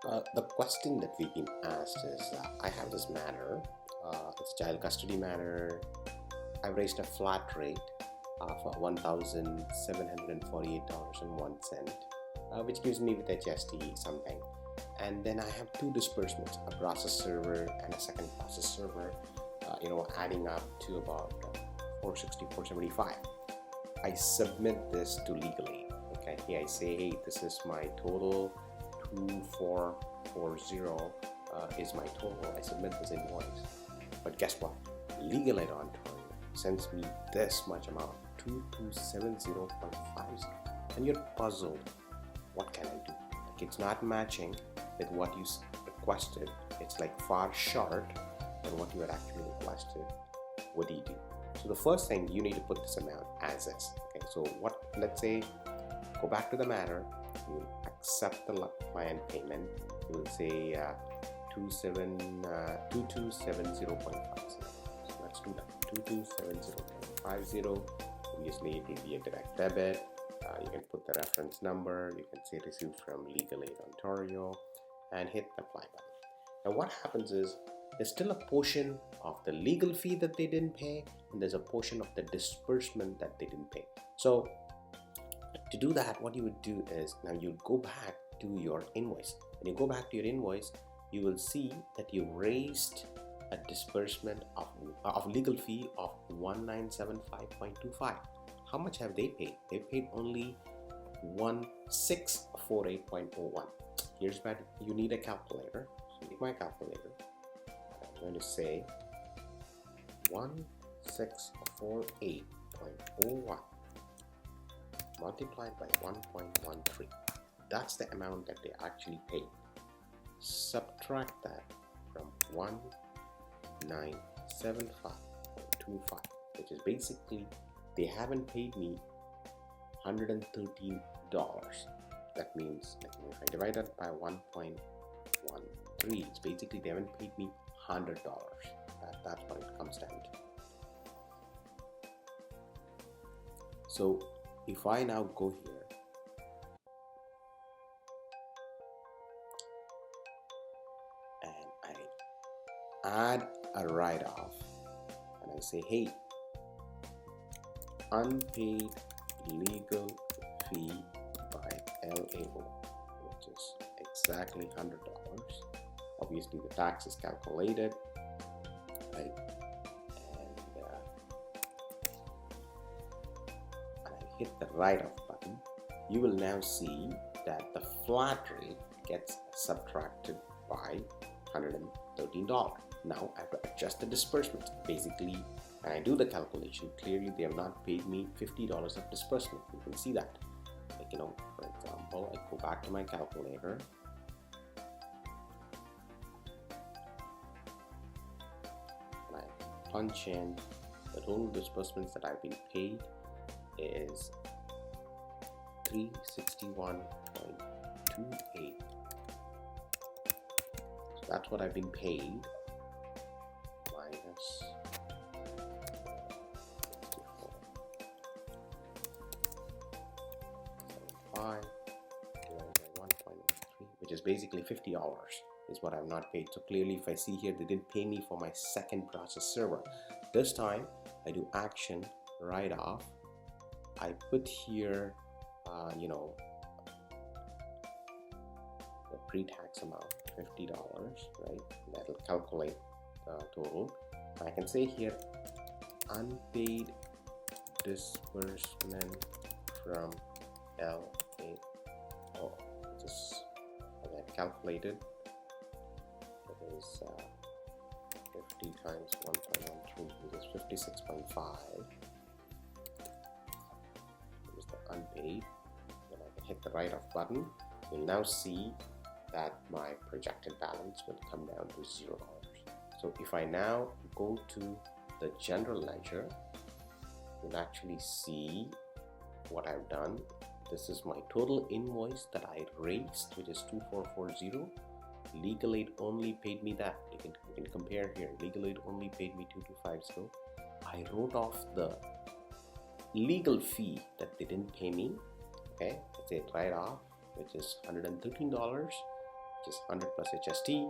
The question that we've been asked is, I have this matter, it's a child custody matter. I've raised a flat rate of $1,748.01, which gives me with HST something. And then I have two disbursements, a process server and a second process server, adding up to about 460, 475. I submit this to LegalAid. Okay, here I say, hey, this is my total, 2440 is my total. I submit this invoice. But guess what? LegalAid Ontario sends me this much amount, 2270.50, and you're puzzled. What can I do? Like, it's not matching with what you requested. It's like far short than what you had actually requested. What do you do? So the first thing, you need to put this amount as is. Okay, so let's say, go back to the matter, you accept the client payment, you will say 2270.50. So let's do that. 2270.50. Obviously it will be a direct debit. You can put the reference number, you can say received from LegalAid Ontario, and hit the apply button. Now what happens is, there's still a portion of the legal fee that they didn't pay, and there's a portion of the disbursement that they didn't pay. So to do that, what you would do is, now you go back to your invoice. When you go back to your invoice, you will see that you raised a disbursement of legal fee of 1975.25. How much have they paid? They paid only 1648.01. Here's where you need a calculator. So take my calculator. I'm going to say 1648.01 multiplied by 1.13. That's the amount that they actually paid. Subtract that from 1975.25, which is basically, they haven't paid me $113. That means, if I divide that by 1.13, it's basically they haven't paid me $100. That's what it comes down to. So if I now go here and I add a write-off and I say, hey, unpaid legal fee by LAO, which is exactly $100. Obviously the tax is calculated, right? And I hit the write-off button. You will now see that the flat rate gets subtracted by $113. Now I have to adjust the disbursement. Basically, when I do the calculation, clearly they have not paid me $50 of disbursement. You can see that. Like, for example, I go back to my calculator. And I punch in the total disbursements that I've been paid is 361.28. So that's what I've been paid, minus 64.75 divided by 1.13, which is basically $50 is what I've not paid. So clearly, if I see here, they didn't pay me for my second process server. This time I do action write off. I put here the pre-tax amount, $50, right? That'll calculate the total. I can say here, unpaid disbursement from LAO, which is, as I calculated, it is 50 times 1.13, which is 56.5. Is the unpaid. Then I can hit the write-off button. You'll now see that my projected balance will come down to $0. So if I now go to the general ledger, you'll actually see what I've done. This is my total invoice that I raised, which is 2440. LegalAid only paid me that. You can compare here. LegalAid only paid me 2250. I wrote off the legal fee that they didn't pay me. Okay, I say write off, which is $113. which is 100 plus HST.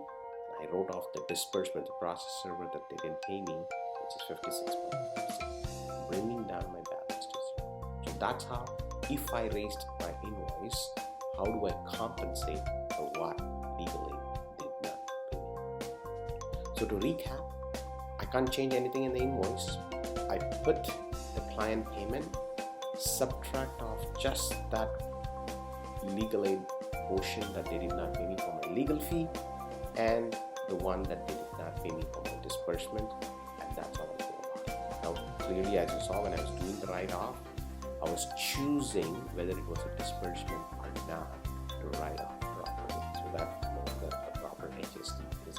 I wrote off the disbursement, the process server that they didn't pay me, which is 56.56, bringing down my balance to zero. So that's how, if I raised my invoice, how do I compensate for what LegalAid did not pay me? So to recap, I can't change anything in the invoice. I put the client payment, subtract off just that LegalAid portion that they did not pay me for my legal fee, and the one that they did not pay me for my disbursement, and that's how I go about it. Now, clearly, as you saw when I was doing the write-off, I was choosing whether it was a disbursement or not to write off properly, so that the proper HST is